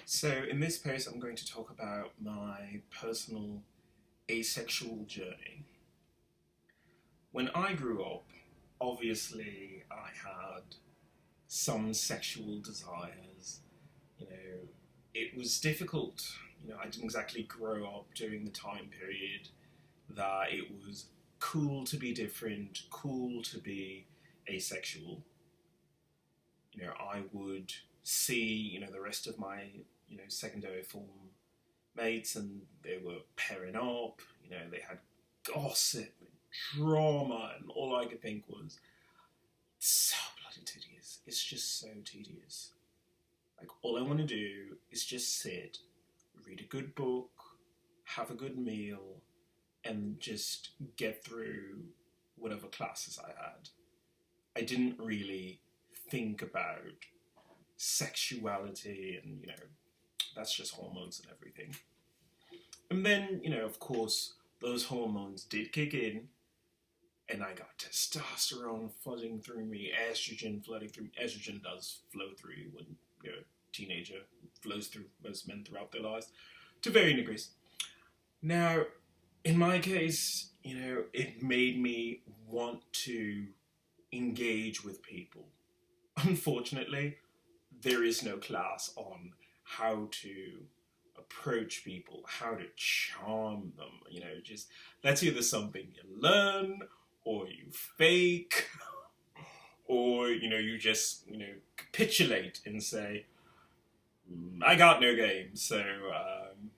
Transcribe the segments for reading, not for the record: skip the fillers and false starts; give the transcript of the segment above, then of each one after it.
So, in this post, I'm going to talk about my personal asexual journey. When I grew up, obviously, I had some sexual desires. You know, it was difficult. I didn't exactly grow up during the time period that it was cool to be different, cool to be asexual. I would see, the rest of my, secondary form mates, and they were pairing up. They had gossip and drama, and all I could think was, it's so bloody tedious. It's just so tedious. Like, all I want to do is just sit, read a good book, have a good meal, and just get through whatever classes I had. I didn't really think about sexuality, and that's just hormones and everything. And then, of course, those hormones did kick in, and I got testosterone flooding through me, estrogen flooding through me. Estrogen does flow through you when you're a teenager, flows through most men throughout their lives to varying degrees. Now, in my case, it made me want to engage with people. Unfortunately, there is no class on how to approach people, how to charm them. Just that's either something you learn or you fake, or you just capitulate and say, I got no game. So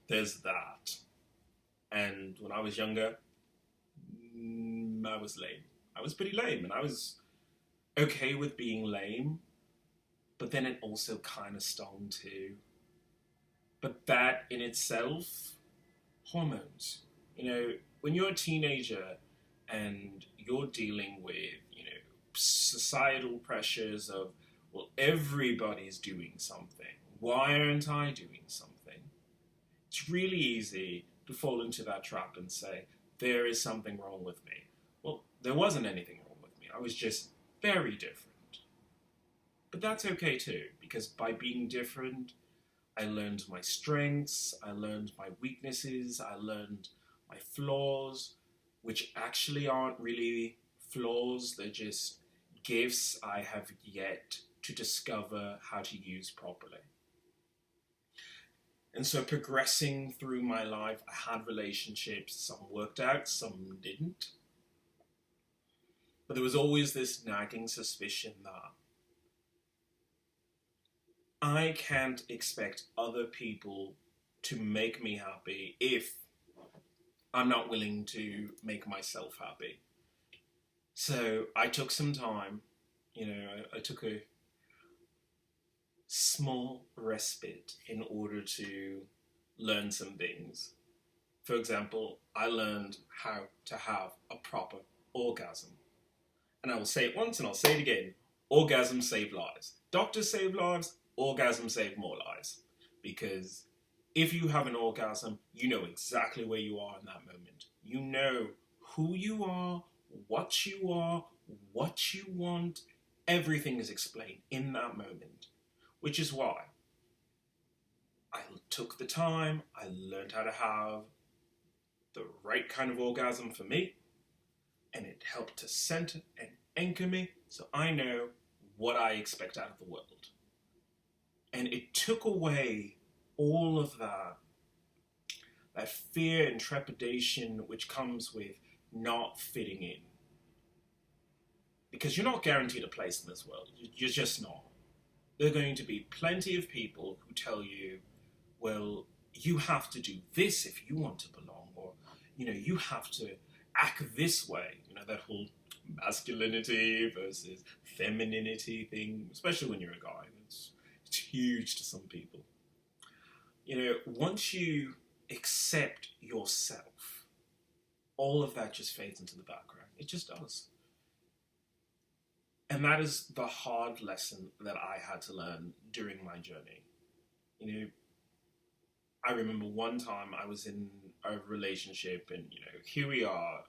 there's that. And when I was younger, I was lame. I was pretty lame, and I was okay with being lame, but then it also kind of stung too. But that in itself, hormones. When you're a teenager and you're dealing with, societal pressures of, well, everybody's doing something. Why aren't I doing something? It's really easy to fall into that trap and say, there is something wrong with me. Well, there wasn't anything wrong with me. I was just very different. But that's okay too, because by being different, I learned my strengths, I learned my weaknesses, I learned my flaws, which actually aren't really flaws, they're just gifts I have yet to discover how to use properly. And so progressing through my life, I had relationships, some worked out, some didn't. But there was always this nagging suspicion that I can't expect other people to make me happy if I'm not willing to make myself happy. So I took some time, I took a small respite in order to learn some things. For example, I learned how to have a proper orgasm. And I will say it once and I'll say it again. Orgasms save lives. Doctors save lives, orgasms save more lives. Because if you have an orgasm, you know exactly where you are in that moment. You know who you are, what you want. Everything is explained in that moment. Which is why I took the time, I learned how to have the right kind of orgasm for me, and it helped to center and anchor me so I know what I expect out of the world. And it took away all of that fear and trepidation which comes with not fitting in. Because you're not guaranteed a place in this world. You're just not. There are going to be plenty of people who tell you, well, you have to do this if you want to belong, or, you have to act this way. That whole masculinity versus femininity thing, especially when you're a guy. It's huge to some people. Once you accept yourself, all of that just fades into the background. It just does. And that is the hard lesson that I had to learn during my journey. I remember one time I was in a relationship, and here we are.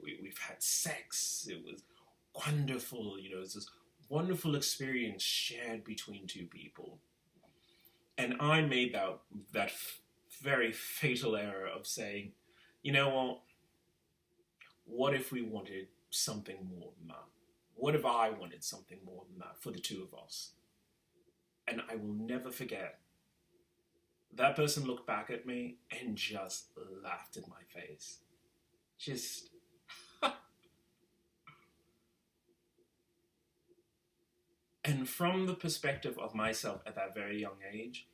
We've had sex. It was wonderful. It was this wonderful experience shared between two people. And And I made that very fatal error of saying, you know what if we wanted something more than that? What if I wanted something more than that for the two of us? And I will never forget, that person looked back at me and just laughed in my face. Just, and from the perspective of myself at that very young age,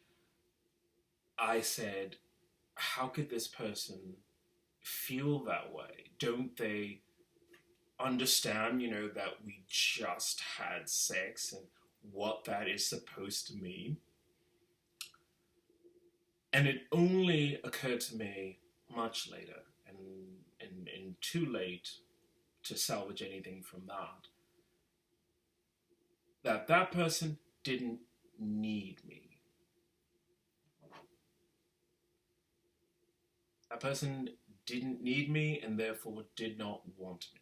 I said, how could this person feel that way? Don't they understand, that we just had sex and what that is supposed to mean? And it only occurred to me much later, and too late to salvage anything from that person didn't need me. That person didn't need me and therefore did not want me.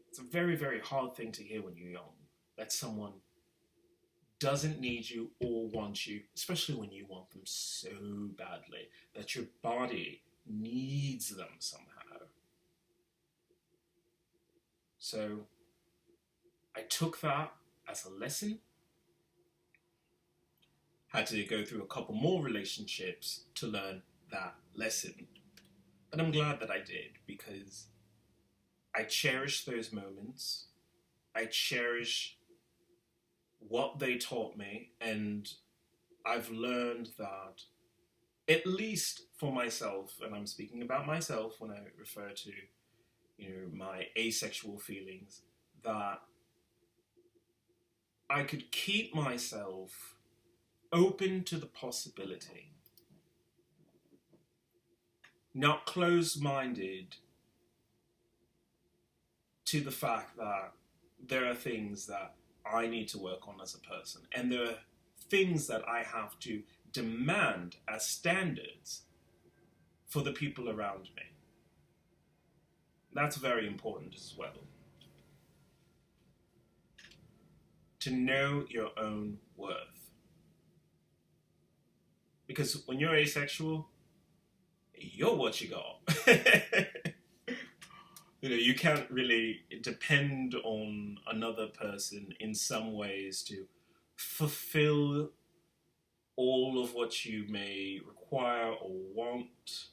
It's a very, very hard thing to hear when you're young, that someone doesn't need you or want you, especially when you want them so badly, that your body needs them somehow. So I took that as a lesson, had to go through a couple more relationships to learn that lesson. But I'm glad that I did, because I cherish those moments. I cherish what they taught me, and I've learned that, at least for myself, and I'm speaking about myself when I refer to, my asexual feelings, that I could keep myself open to the possibility, not closed-minded to the fact that there are things that I need to work on as a person, and there are things that I have to demand as standards for the people around me. That's very important as well. To know your own worth. Because when you're asexual, you're what you got. You can't really depend on another person in some ways to fulfill all of what you may require or want,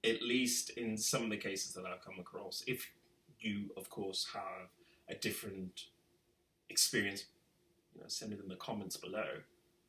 at least in some of the cases that I've come across. If you, of course, have a different experience, send it in the comments below.